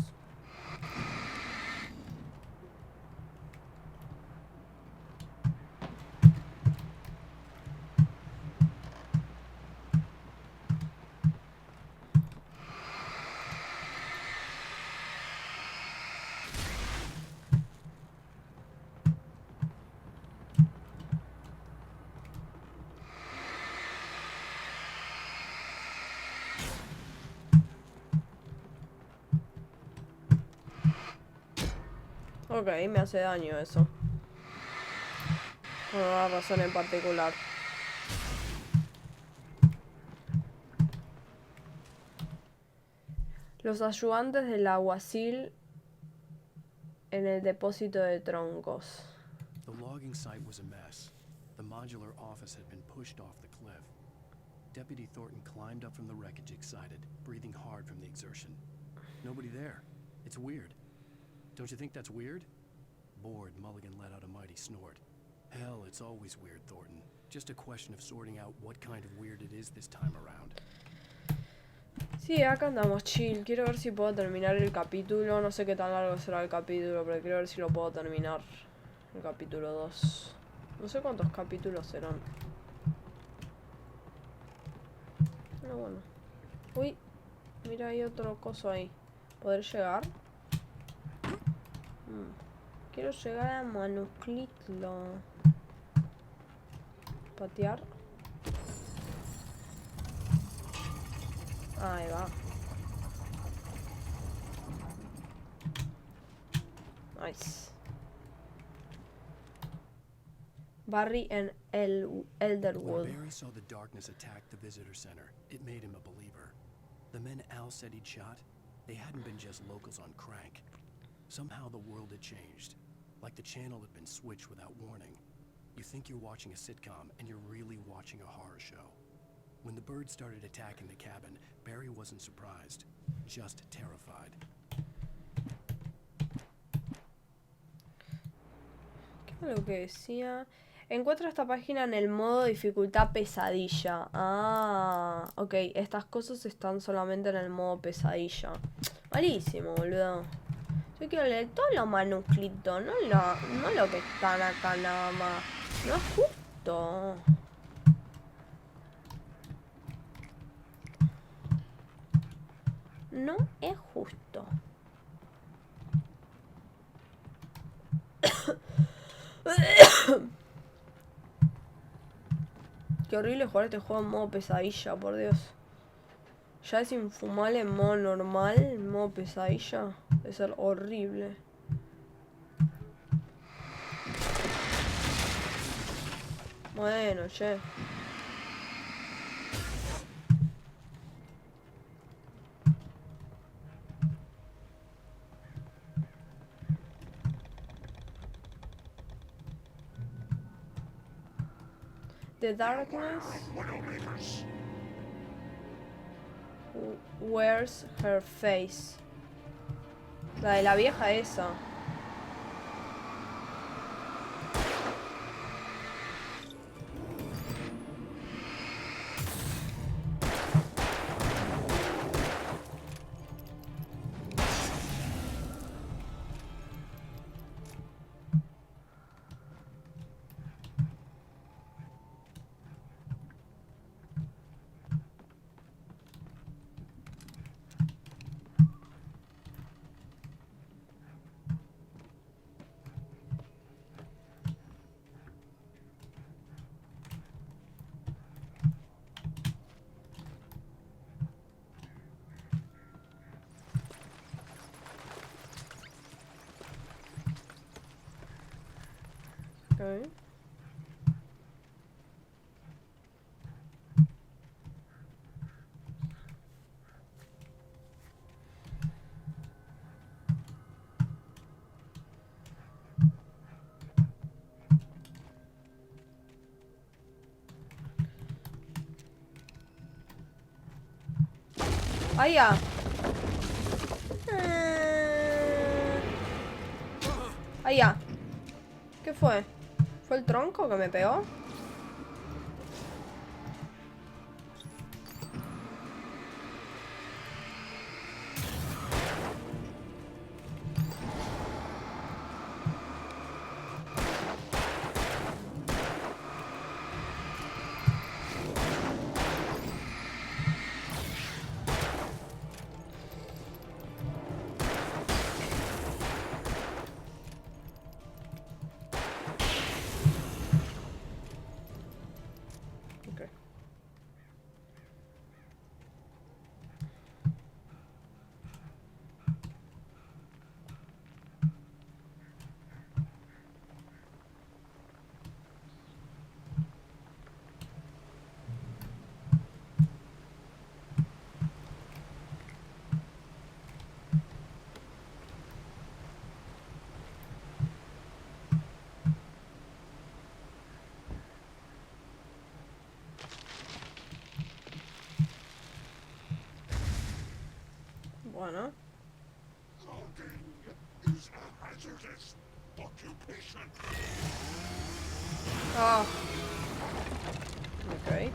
Ok, me hace daño eso. Por una razón en particular. Los ayudantes del alguacil en el depósito de troncos. The logging site was a mess. The modular office had been pushed off the cliff. Deputy Thornton climbed up from the wreckage excited, breathing hard from the exertion. Nobody there. It's weird. Don't you think that's weird? Bored, Mulligan let out a mighty snort. Hell, it's always weird, Thornton. Just a question of sorting out what kind of weird it is this time around. Sí, acá andamos chill. Quiero ver si puedo terminar el capítulo. No sé qué tan largo será el capítulo, pero quiero ver si lo puedo terminar. El capítulo 2. No sé cuántos capítulos serán. Pero bueno. Uy, mira, hay otro coso ahí. ¿Poder llegar? Quiero llegar a manuscrito. Patear. Ahí va. Nice. Barry and Elderwood. When Barry saw the darkness attack the visitor center, it made him a believer. The men Al said he'd shot, they hadn't been just locals on crank. Somehow the world had changed, like the channel had been switched without warning. You think you're watching a sitcom, and you're really watching a horror show. When the birds started attacking the cabin, Barry wasn't surprised, just terrified. ¿Qué es lo que decía? Encuentro esta página en el modo dificultad pesadilla. Ah, ok. Estas cosas están solamente en el modo pesadilla. Malísimo, boludo. Yo quiero leer todos los manuscritos, no lo que están acá nada más. No es justo. No es justo. Qué horrible jugar este juego en modo pesadilla, por Dios. Ya es infumable en modo normal, en modo pesadilla. Debe ser horrible. Bueno, che. The darkness wears her face. La de la vieja esa. Okay. Ah, ya. Ah, ya. ¿Qué fue? ¿Fue el tronco que me pegó? Bueno. Ah. Ok.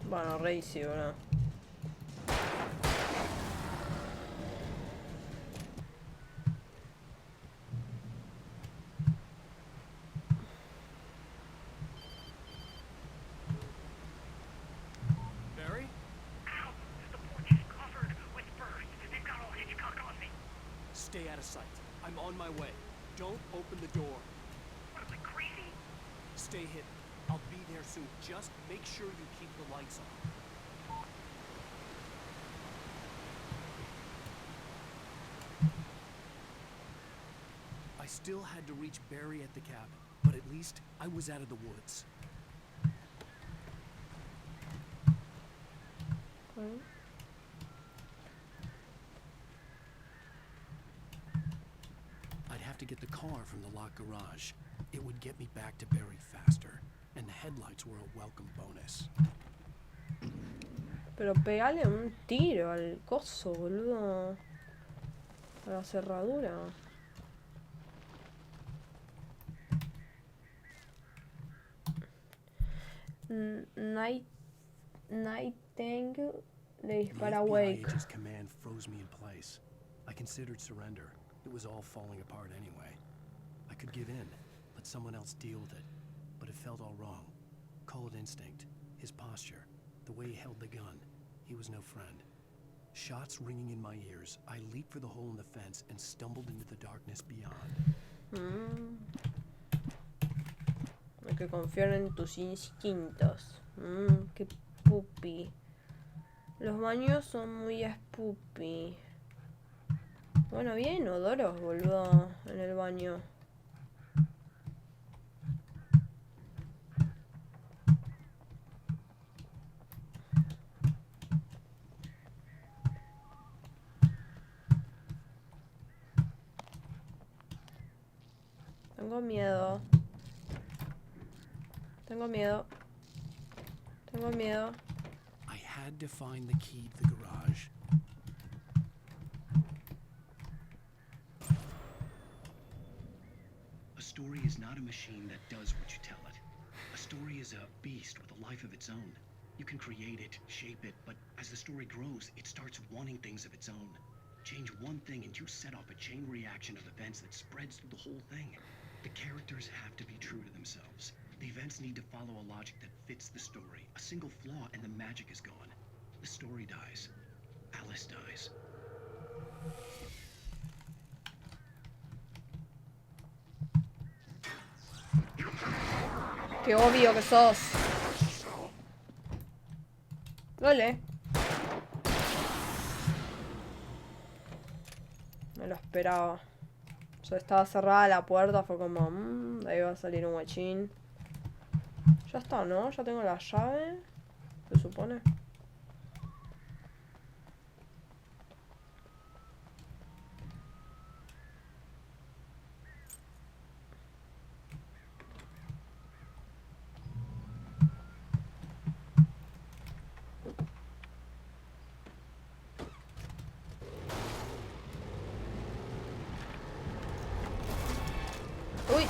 Bueno, rey sí, ¿verdad? Barry? Ow! The porch is covered with birds. site. I'm on my way. Don't open the door. What am I, crazy? Stay hidden. I'll be there soon. Just make sure you keep the lights on. I still had to reach Barry at the cabin, but at least I was out of the woods. I'd have to get the car from the locked garage. It would get me back to Barry faster, and the headlights were a welcome bonus. Pero pegale un tiro al coso, boludo. A la cerradura. Nightingale le dispara a Wake. The FBI's command froze me in place. I considered surrender. It was all falling apart anyway. I could give in, let someone else deal with it. But it felt all wrong. Call it instinct. His posture. The way he held the gun. He was no friend. Shots ringing in my ears, I leaped for the hole in the fence and stumbled into the darkness beyond. Hay que confiar en tus instintos. Qué pupi. Los baños son muy spoopy. Bueno, había inodoros, boludo, en el baño. Tengo miedo. Tengo miedo. Tengo miedo. I had to find the key to the garage. A story is not a machine that does what you tell it. A story is a beast with a life of its own. You can create it, shape it, but as the story grows, it starts wanting things of its own. Change one thing and you set off a chain reaction of events that spreads through the whole thing. The characters have to be true to themselves. The events need to follow a logic that fits the story. A single flaw and the magic is gone. The story dies. Alice dies. Qué obvio que sos. Dale. Me lo esperaba. O sea, estaba cerrada la puerta, fue como... de ahí va a salir un guachín. Ya está, ¿no? Ya tengo la llave. Se supone. Uy.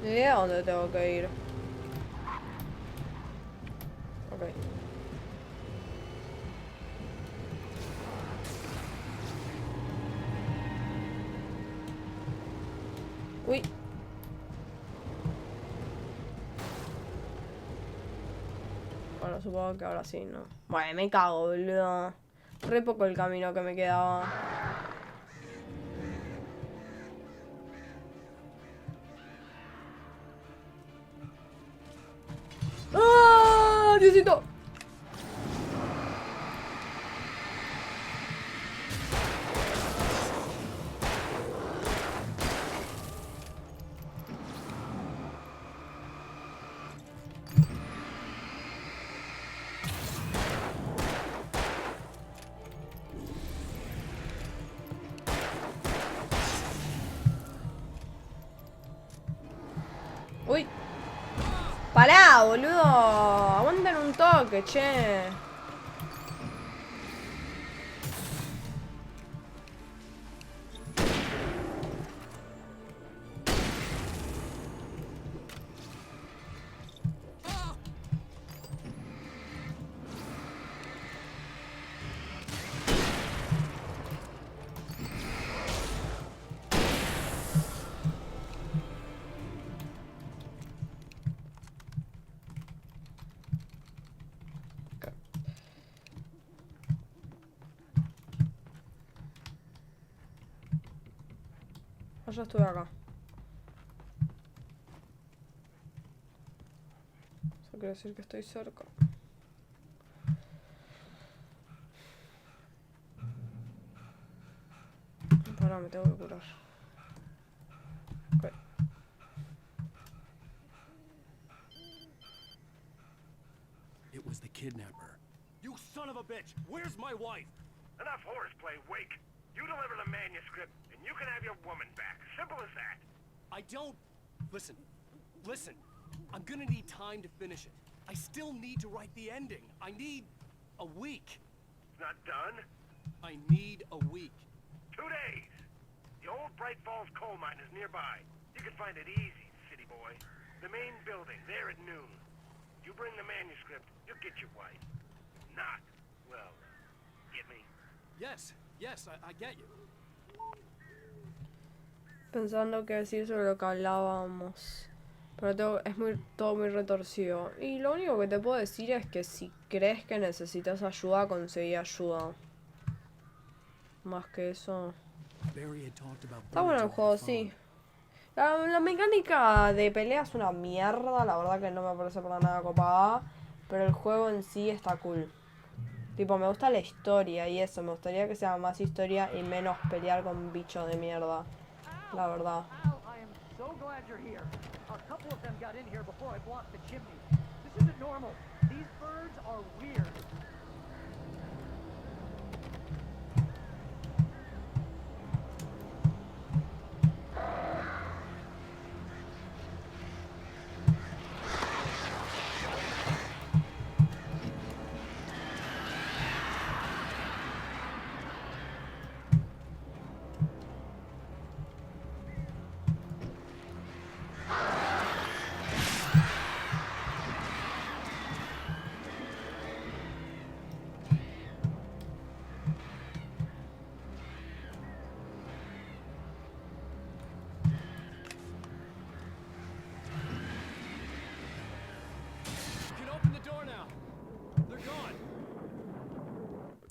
Ni idea a dónde tengo que ir. Ok. Uy. Bueno, supongo que ahora sí, ¿no? Bueno, me cago, boludo. Re poco el camino que me quedaba. ¡Ah! ¡Diosito! Uy. Pará, boludo. Aguanten un toque, che. ya estuve acá. Eso quiere decir que estoy cerca. Ahora me tengo que curar. Okay. It was the kidnapper. You son of a bitch! Where's my wife? Enough horseplay, Wake. You deliver the manuscript, and you can have your woman back. Simple as that. I don't... Listen. I'm gonna need time to finish it. I still need to write the ending. I need a week. Not done? I need a week. 2 days. The old Bright Falls coal mine is nearby. You can find it easy, city boy. The main building, there at noon. You bring the manuscript, you'll get your wife. Not, well, get me? Yes, I get you. Pensando qué decir sobre lo que hablábamos. Pero todo muy retorcido. Y lo único que te puedo decir es que si crees que necesitas ayuda, conseguí ayuda. Más que eso. Está bueno el juego, sí. La mecánica de pelea es una mierda, la verdad que no me parece para nada copada. Pero el juego en sí está cool. Tipo, me gusta la historia y eso. Me gustaría que sea más historia y menos pelear con bichos de mierda. La verdad. I am so glad you're here. A couple of them got in here before I blocked the chimney. This isn't normal. These birds are weird.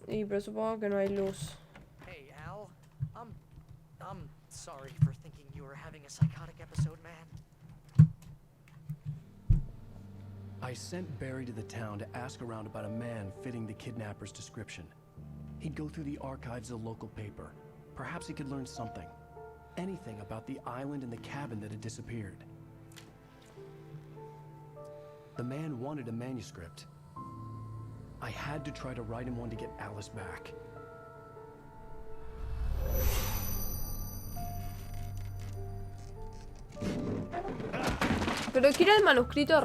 Y pero supongo que no hay luz. Hey, Al. I'm sorry for thinking you were having a psychotic episode, man. I sent Barry to the town to ask around about a man fitting the kidnapper's description. He'd go through the archives of the local paper. Perhaps he could learn something. Anything about the island and the cabin that had disappeared. The man wanted a manuscript. I had to try to write him one to get Alice back. Pero quiero el manuscrito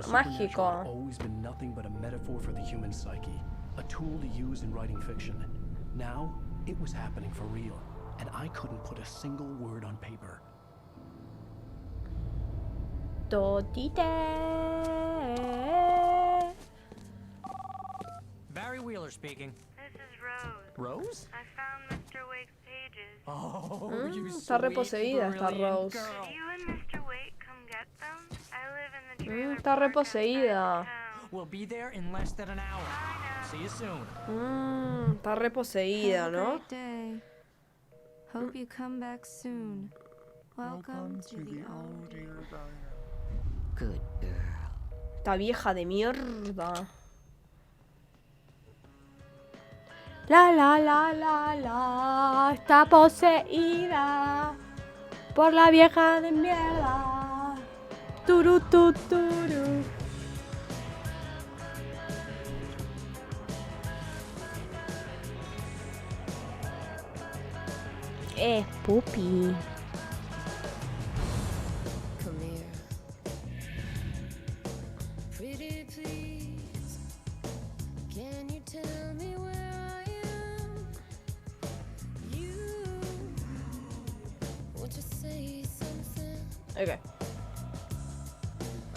mágico. Always been nothing but a metaphor for the human psyche, a tool to use in writing fiction. Now, it was happening for real, and I couldn't put a single word on paper. Totite. Barry Wheeler speaking. This is Rose. Rose? I found Mr. Wake's pages. Oh, you está reposeída esta Rose. Did you and Mr. Wake come get them? I live in the trailer Está park reposeída. We'll be there in less than an hour. See you soon. Está reposeída, ¿no? Great day. Hope you come back soon. Welcome to the old Good girl. Esta vieja de mierda. La, está poseída por la vieja de mierda. Turu, tu, turu. Es Pupi. Come here. Pretty please. Can you tell me where I am? You want to say something? Okay.